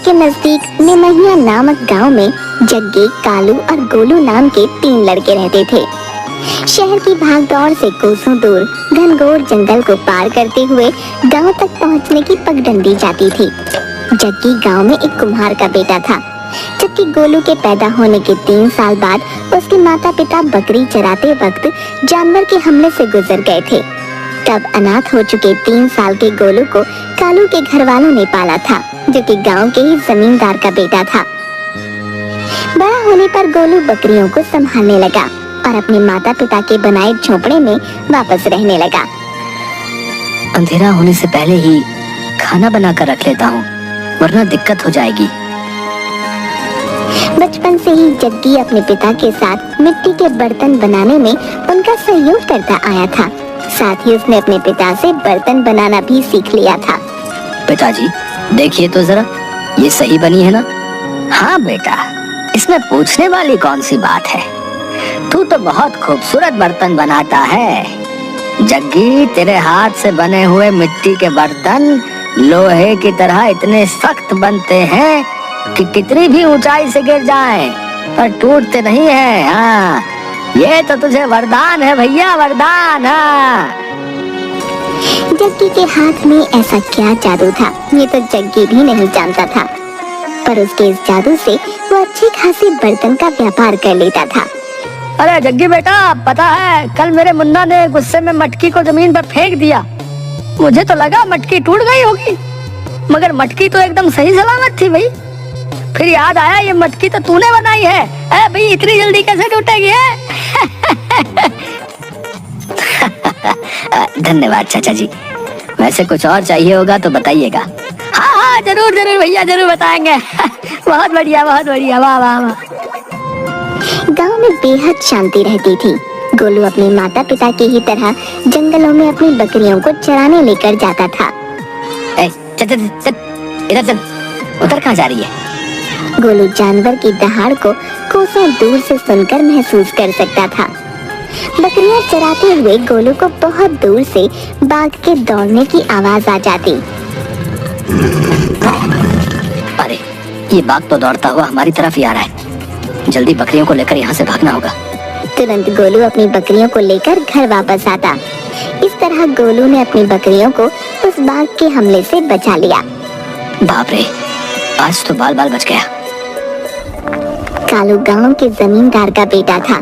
के नजदीक निमहिया नामक गांव में जग्गी, कालू और गोलू नाम के 3 लड़के रहते थे। शहर की भागदौड़ से कोसों दूर घनघोर जंगल को पार करते हुए गांव तक पहुंचने की पगडंडी जाती थी। जग्गी गांव में एक कुम्हार का बेटा था, जबकि गोलू के पैदा होने के 3 साल बाद उसके माता पिता बकरी चराते वक्त जानवर के हमले से गुजर गए थे। तब अनाथ हो चुके 3 साल के गोलू को कालू के घर वालों ने पाला था, जो कि गांव के ही जमींदार का बेटा था। बड़ा होने पर गोलू बकरियों को संभालने लगा और अपने माता पिता के बनाए झोपड़े में वापस रहने लगा। अंधेरा होने से पहले ही खाना बना कर रख लेता हूँ, वरना दिक्कत हो जाएगी। बचपन से ही जग्गी अपने पिता के साथ मिट्टी के बर्तन बनाने में उनका सहयोग करता आया था। साथ ही उसने अपने पिता से बर्तन बनाना भी सीख लिया था। पिताजी, देखिए तो जरा, ये सही बनी है ना? हाँ बेटा, इसमें पूछने वाली कौन सी बात है? तू तो बहुत खूबसूरत बर्तन बनाता है। जग्गी, तेरे हाथ से बने हुए मिट्टी के बर्तन लोहे की तरह इतने सख्त बनते हैं कि कितनी भी ऊंचाई से गिर जाएं, पर टूटते नहीं हैं। हाँ, ये तो तुझे वरदान है भैया, वरदान। हाँ। जग्गी के हाथ में ऐसा क्या जादू था, ये तो जग्गी भी नहीं जानता था, पर उसके इस जादू से वो अच्छे खासे बर्तन का व्यापार कर लेता था। अरे जग्गी बेटा, पता है कल मेरे मुन्ना ने गुस्से में मटकी को जमीन पर फेंक दिया। मुझे तो लगा मटकी टूट गई होगी, मगर मटकी तो एकदम सही सलामत थी भाई। फिर याद आया ये मटकी तो तूने बनाई है। अरे भाई, इतनी जल्दी कैसे टूटेगी है? धन्यवाद चाचा जी। वैसे कुछ और चाहिए होगा तो बताइएगा। हाँ हाँ, जरूर जरूर भैया, जरूर बताएंगे। बहुत बढ़िया, बहुत बढ़िया, वाह वाह वाह। गांव में बेहद शांति रहती थी। गोलू अपने माता पिता की ही तरह जंगलों में अपनी बकरियों को चराने लेकर जाता था। चल चल चल, इधर चल। उधर कहाँ जा रही है? गोलू जानवर की दहाड़ को कोसों दूर से सुनकर महसूस कर सकता था। बकरियां चराते हुए गोलू को बहुत दूर से बाघ के दौड़ने की आवाज आ जाती। अरे, ये बाघ तो दौड़ता हुआ हमारी तरफ ही आ रहा है। जल्दी बकरियों को लेकर यहाँ से भागना होगा। तुरंत गोलू अपनी बकरियों को लेकर घर वापस आता। इस तरह गोलू ने अपनी बकरियों को उस बाघ के हमले से बचा लिया। बाप रे, आज तो बाल बाल बच गया। कालू गांव के जमींदार का बेटा था,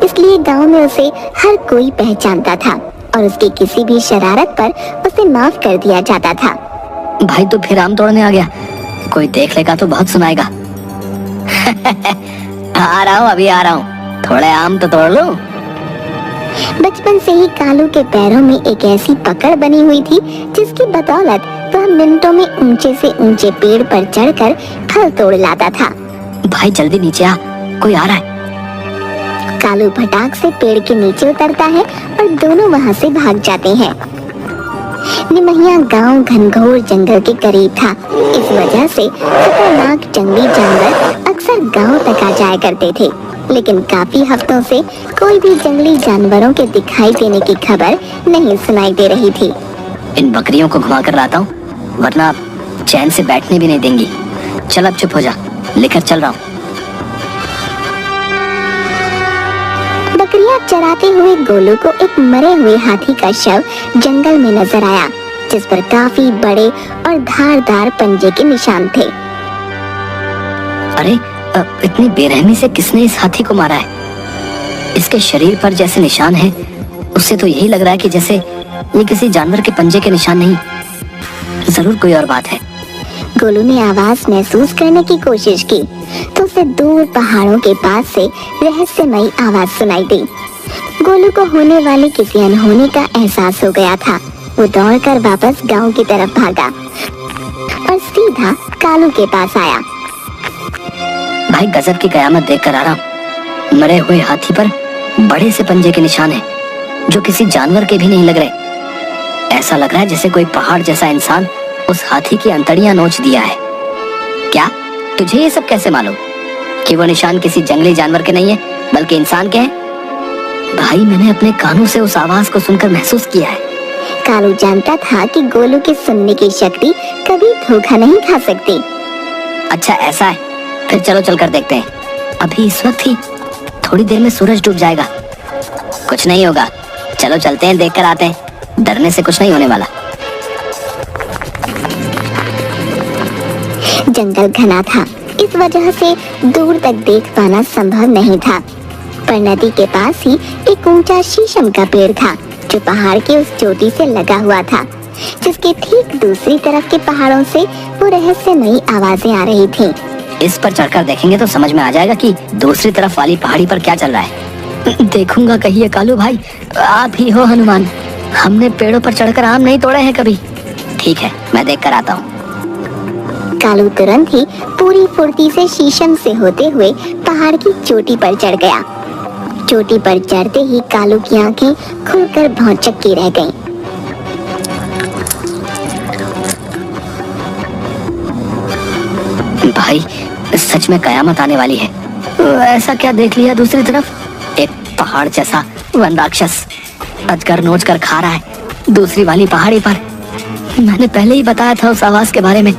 इसलिए गांव में उसे हर कोई पहचानता था और उसकी किसी भी शरारत पर उसे माफ कर दिया जाता था। भाई तो फिर आम तोड़ने आ गया, कोई देख लेगा तो बहुत सुनाएगा। आ रहा हूँ, अभी आ रहा हूँ, थोड़े आम तो तोड़ लो। बचपन से ही कालू के पैरों में एक ऐसी पकड़ बनी हुई थी जिसकी बदौलत वह मिनटों में ऊंचे से ऊंचे पेड़ पर चढ़कर फल तोड़ लाता था। भाई जल्दी नीचे आ, कोई आ रहा है। कालू फटाक से पेड़ के नीचे उतरता है और दोनों वहां से भाग जाते हैं। निमहिया गांव घनघोर जंगल के करीब था, इस वजह से खतरनाक जंगली जानवर अक्सर गांव तक आ जाया करते थे, लेकिन काफी हफ्तों से कोई भी जंगली जानवरों के दिखाई देने की खबर नहीं सुनाई दे रही थी। इन बकरियों को घुमा कर लाता हूँ, वरना चैन से बैठने भी नहीं देंगी। चल अब चुप हो जा, लेकर चल रहा हूँ। बकरियां चराते हुए गोलू को एक मरे हुए हाथी का शव जंगल में नजर आया, जिस पर काफी बड़े और धारदार पंजे के निशान थे। अरे, इतनी बेरहमी से किसने इस हाथी को मारा है? इसके शरीर पर जैसे निशान है, उससे तो यही लग रहा है कि जैसे ये किसी जानवर के पंजे के निशान नहीं, जरूर कोई और बात है। गोलू ने आवाज महसूस करने की कोशिश की तो उसे दूर पहाड़ों के पास से रहस्यमयी आवाज सुनाई दी। गोलू को होने वाले किसी अनहोनी का एहसास हो गया था। वो दौड़कर वापस गांव की तरफ भागा और सीधा कालू के पास आया। भाई गजब की कयामत देख कर आ रहा हूँ। मरे हुए हाथी पर बड़े से पंजे के निशान हैं, जो किसी जानवर के भी नहीं लग रहे। ऐसा लग रहा है जैसे कोई पहाड़ जैसा इंसान उस हाथी की अंतड़ियां नोच दिया है। क्या तुझे ये सब कैसे मालूम कि वो निशान किसी जंगली जानवर के नहीं है, बल्कि इंसान के हैं? भाई मैंने अपने कानों से उस आवाज को सुनकर महसूस किया है। कालू जानता था कि गोलू के सुनने की शक्ति कभी धोखा नहीं खा सकती। अच्छा ऐसा है, फिर चलो चलकर देखते हैं। अभी इस वक्त ही, थोड़ी देर में सूरज डूब जाएगा। कुछ नहीं होगा, चलो चलते हैं, देख कर आते हैं। डरने से कुछ नहीं होने वाला। जंगल घना था, इस वजह से दूर तक देख पाना संभव नहीं था, पर नदी के पास ही एक ऊंचा शीशम का पेड़ था जो पहाड़ की उस चोटी से लगा हुआ था, जिसके ठीक दूसरी तरफ के पहाड़ों से वो रहस्यमयी आवाजें आ रही थीं। इस पर चढ़कर देखेंगे तो समझ में आ जाएगा कि दूसरी तरफ वाली पहाड़ी पर क्या चल रहा है। देखूंगा कहिए कालू भाई, आप ही हो हनुमान। हमने पेड़ों पर चढ़कर आम नहीं तोड़े हैं कभी। ठीक है, मैं देख कर आता हूँ। कालू तुरंत ही पूरी फुर्ती से शीशम से होते हुए पहाड़ की चोटी पर चढ़ गया। चोटी पर चढ़ते ही कालू की आंखें खुलकर भौचक्की रह गईं। भाई, सच में कयामत आने वाली है। ऐसा क्या देख लिया दूसरी तरफ? एक पहाड़ जैसा वन राक्षस अजगर नोच कर खा रहा है दूसरी वाली पहाड़ी पर। मैंने पहले ही बताया था उस आवाज के बारे में।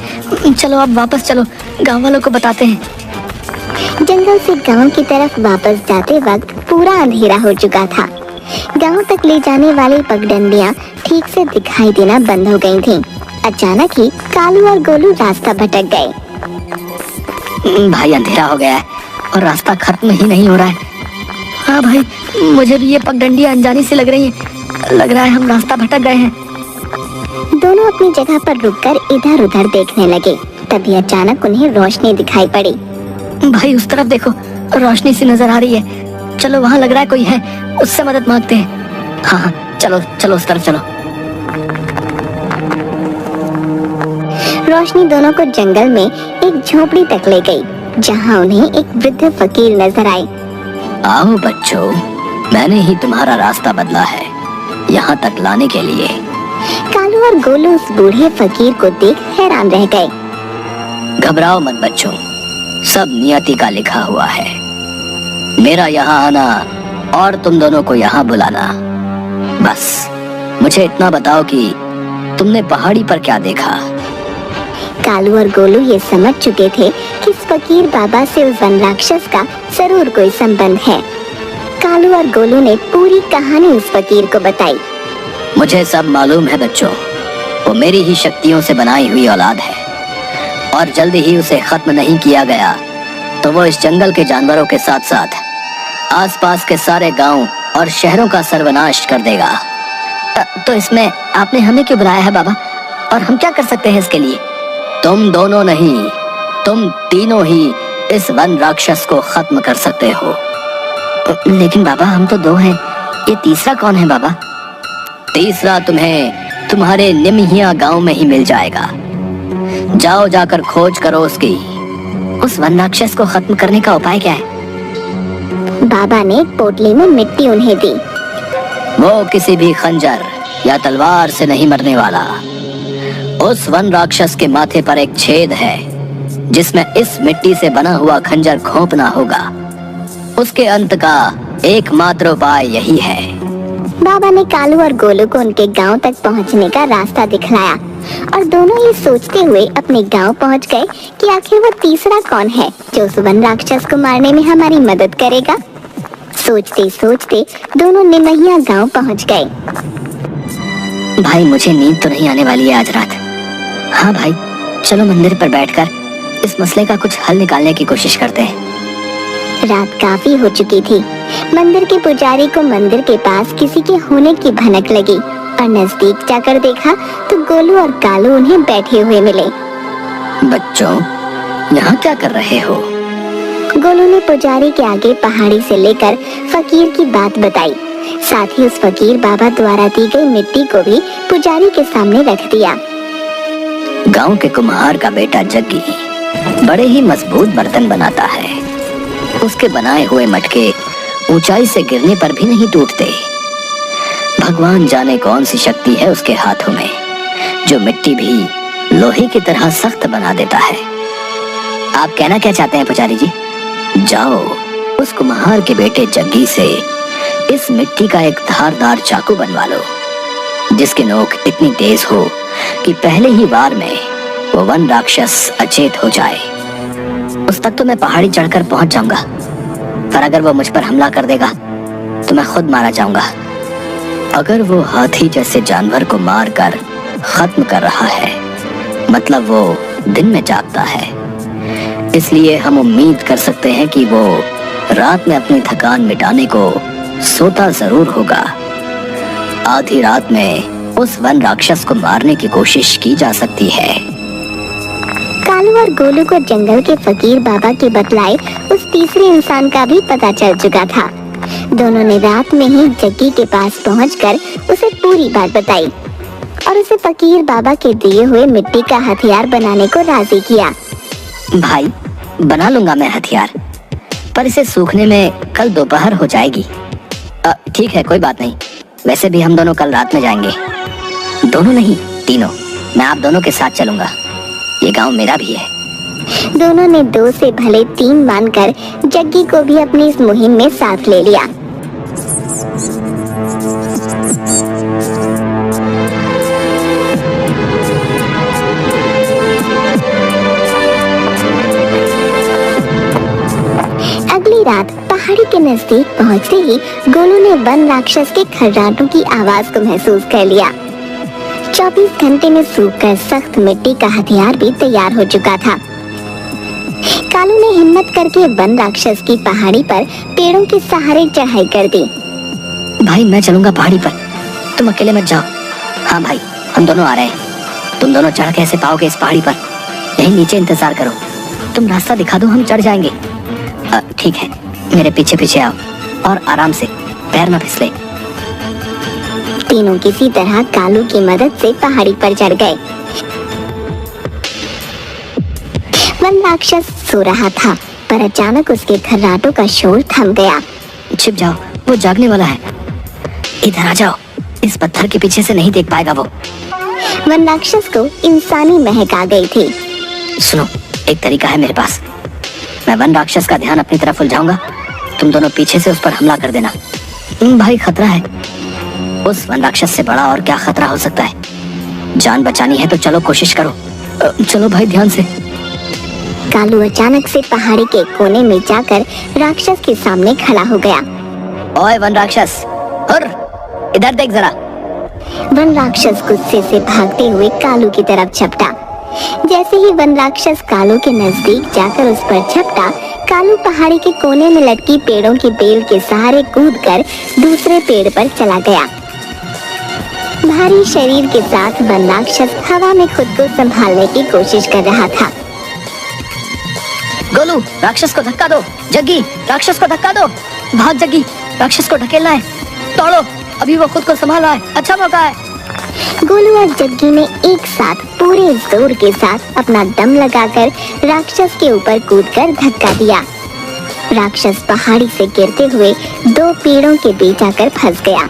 चलो अब वापस चलो, गांव वालों को बताते हैं। जंगल से गांव की तरफ वापस जाते वक्त पूरा अंधेरा हो चुका था। गांव तक ले जाने वाली पगडंडियां ठीक से दिखाई देना बंद हो गई थीं। अचानक ही कालू और गोलू रास्ता भटक गए। भाई, अंधेरा हो गया है और रास्ता खत्म ही नहीं हो रहा है। हाँ भाई, मुझे भी ये पगडंडियां अनजानी सी लग रही हैं। लग रहा है हम रास्ता भटक गए हैं। दोनों अपनी जगह पर रुककर इधर उधर देखने लगे। तभी अचानक उन्हें रोशनी दिखाई पड़ी। भाई, उस तरफ देखो, रोशनी सी नजर आ रही है। चलो, वहाँ लग रहा है कोई है, उससे मदद मांगते हैं। हाँ, चलो चलो उस तरफ चलो। रोशनी दोनों को जंगल में एक झोपड़ी तक ले गई, जहाँ उन्हें एक वृद्ध फकीर नजर आए। आओ बच्चों, मैंने ही तुम्हारा रास्ता बदला है यहाँ तक लाने के लिए। कालू और गोलू उस बूढ़े फकीर को देख हैरान रह गए। घबराओ मत बच्चों, सब नियति का लिखा हुआ है। मेरा यहाँ आना और तुम दोनों को यहाँ बुलाना। बस मुझे इतना बताओ कि तुमने पहाड़ी पर क्या देखा। कालू और गोलू ये समझ चुके थे कि इस फकीर बाबा से उस वन राक्षस का जरूर कोई संबंध है। कालू और गोलू ने पूरी कहानी उस फकीर को बताई। मुझे सब मालूम है बच्चों, वो मेरी ही शक्तियों से बनाई हुई औलाद है और जल्द ही उसे खत्म नहीं किया गया तो वो इस जंगल के जानवरों के साथ साथ आसपास के सारे गांव और शहरों का सर्वनाश कर देगा। तो इसमें आपने हमें क्यों बुलाया है बाबा, और हम क्या कर सकते हैं इसके लिए? तुम दोनों नहीं, तुम तीनों ही इस वन राक्षस को खत्म कर सकते हो। लेकिन बाबा, हम तो दो हैं, ये तीसरा कौन है बाबा? तीसरा तुम्हें तुम्हारे निमहिया गांव में ही मिल जाएगा। जाओ, जाकर खोज करो उसकी। उस वन राक्षस को खत्म करने का उपाय क्या है? बाबा ने पोटली में मिट्टी उन्हें दी। वो किसी भी खंजर या तलवार से नहीं मरने वाला। उस वन राक्षस के माथे पर एक छेद है जिसमें इस मिट्टी से बना हुआ खंजर घोंपना होगा। उसके अंत का एकमात्र उपाय यही है। बाबा ने कालू और गोलू को उनके गांव तक पहुंचने का रास्ता दिखलाया और दोनों ये सोचते हुए अपने गांव पहुंच गए कि आखिर वो तीसरा कौन है जो उस वन राक्षस को मारने में हमारी मदद करेगा। सोचते सोचते दोनों निमहिया गांव पहुंच गए। भाई, मुझे नींद तो नहीं आने वाली है आज रात। हाँ भाई, चलो मंदिर पर बैठकर इस मसले का कुछ हल निकालने की कोशिश करते हैं। रात काफी हो चुकी थी। मंदिर के पुजारी को मंदिर के पास किसी के होने की भनक लगी और नजदीक जाकर देखा तो गोलू और कालू उन्हें बैठे हुए मिले। बच्चों, यहाँ क्या कर रहे हो? गोलू ने पुजारी के आगे पहाड़ी से लेकर फकीर की बात बताई। साथ ही उस फकीर बाबा द्वारा दी गई मिट्टी को भी पुजारी के सामने रख दिया। गांव के कुम्हार का बेटा जग्गी बड़े ही मजबूत बर्तन बनाता है। उसके बनाए हुए मटके ऊंचाई से गिरने पर भी नहीं टूटते। भगवान जाने कौन सी शक्ति है उसके हाथों में, जो मिट्टी भी लोहे की तरह सख्त बना देता है। आप कहना क्या चाहते हैं पुजारी जी? जाओ, उस कुम्हार के बेटे जग्गी से इस मिट्टी का एक धारदार चाकू बनवा लो, जिसकी नोक इतनी तेज हो कि पहले ही बार में वो वन राक्षस अचेत हो जाए तक तो मैं पहाड़ी चढ़कर पहुंच जाऊंगा, पर अगर वो मुझ पर हमला कर देगा तो मैं खुद मारा जाऊंगा। अगर वो हाथी जैसे जानवर को मारकर खत्म कर रहा है, मतलब वो दिन में जागता है, इसलिए हम उम्मीद कर सकते हैं कि वो रात में अपनी थकान मिटाने को सोता जरूर होगा। आधी रात में उस वन राक्षस को मारने की कोशिश की जा सकती है। कालू और गोलू को जंगल के फकीर बाबा के बतलाए उस तीसरे इंसान का भी पता चल चुका था। दोनों ने रात में ही जग्गी के पास पहुंचकर उसे पूरी बात बताई और उसे फकीर बाबा के दिए हुए मिट्टी का हथियार बनाने को राजी किया। भाई, बना लूंगा मैं हथियार, पर इसे सूखने में कल दोपहर हो जाएगी। ठीक है, कोई बात नहीं। वैसे भी हम दोनों कल रात में जाएंगे। दोनों नहीं, तीनों। मैं आप दोनों के साथ चलूंगा। ये गांव मेरा भी है। दोनों ने 2 से भले 3 मानकर जग्गी को भी अपनी इस मुहिम में साथ ले लिया। अगली रात पहाड़ी के नजदीक पहुंचते ही गोलू ने वन राक्षस के खर्राटों की आवाज को महसूस कर लिया। 24 घंटे में सूखकर सख्त मिट्टी का हथियार भी तैयार हो चुका था। कालू ने हिम्मत करके वन राक्षस की पहाड़ी पर पेड़ों के सहारे चढ़ाई कर दी। भाई, मैं चलूंगा पहाड़ी पर, तुम अकेले मत जाओ। हाँ भाई, हम दोनों आ रहे हैं। तुम दोनों चढ़ कैसे पाओगे इस पहाड़ी पर? यहीं नीचे इंतजार करो, तुम रास्ता दिखा दो, हम चढ़ जाएंगे। ठीक है, मेरे पीछे पीछे आओ और आराम से, पैर न फिसले। तीनों किसी तरह कालू की मदद से पहाड़ी पर चढ़ गए। वन राक्षस सो रहा था, पर अचानक उसके खर्राटों का शोर थम गया। छिप जाओ, वो जागने वाला है। इधर आ जाओ, इस पत्थर के पीछे से नहीं देख पाएगा वो। वन राक्षस को इंसानी महक आ गई थी। सुनो, एक तरीका है मेरे पास। मैं वन राक्षस का ध्यान अपनी तरफ उलझाऊंगा, तुम दोनों पीछे से उस पर हमला कर देना। भाई, खतरा है। उस वन राक्षस से बड़ा और क्या खतरा हो सकता है? जान बचानी है तो चलो, कोशिश करो। चलो भाई, ध्यान से। कालू अचानक से पहाड़ी के कोने में जाकर राक्षस के सामने खड़ा हो गया। ओए वन राक्षस, हुर, इधर देख जरा। वन राक्षस गुस्से से भागते हुए कालू की तरफ झपटा। जैसे ही वन राक्षस कालू के नजदीक जाकर उस पर झपटा, कालू पहाड़ी के कोने में लटकी पेड़ों की बेल के सहारे कूदकर दूसरे पेड़ पर चला गया। भारी शरीर के साथ वन राक्षस हवा में खुद को संभालने की कोशिश कर रहा था। गोलू, राक्षस को धक्का दो। जग्गी, राक्षस को धक्का दो। भाग जग्गी, राक्षस को ढकेलना है। दौड़ो, अभी वो खुद को संभाल रहा है, अच्छा मौका है। गोलू और जग्गी ने एक साथ पूरे जोर के साथ अपना दम लगाकर राक्षस के ऊपर कूदकर धक्का दिया। राक्षस पहाड़ी से गिरते हुए 2 पेड़ों के बीच आकर फंस गया।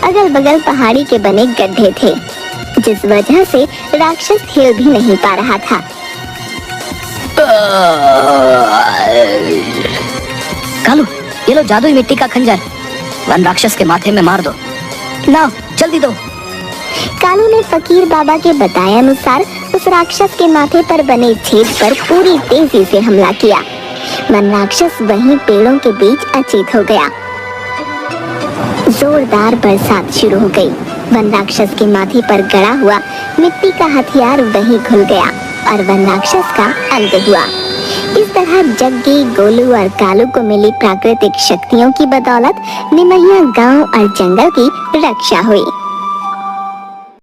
अगल बगल पहाड़ी के बने गड्ढे थे, जिस वजह से राक्षस हिल भी नहीं पा रहा था। कालू, ये लो जादुई मिट्टी का खंजर, वन राक्षस के माथे में मार दो। लाओ, जल्दी दो। कालू ने फकीर बाबा के बताए अनुसार उस राक्षस के माथे पर बने छेद पर पूरी तेजी से हमला किया। वन राक्षस वहीं पेड़ों के बीच अचेत हो गया। जोरदार बरसात शुरू हो गई। वन राक्षस के माथे पर गड़ा हुआ मिट्टी का हथियार वहीं घुल गया और वन राक्षस का अंत हुआ। इस तरह जग्गी, गोलू और कालू को मिली प्राकृतिक शक्तियों की बदौलत निमहिया गांव और जंगल की रक्षा हुई।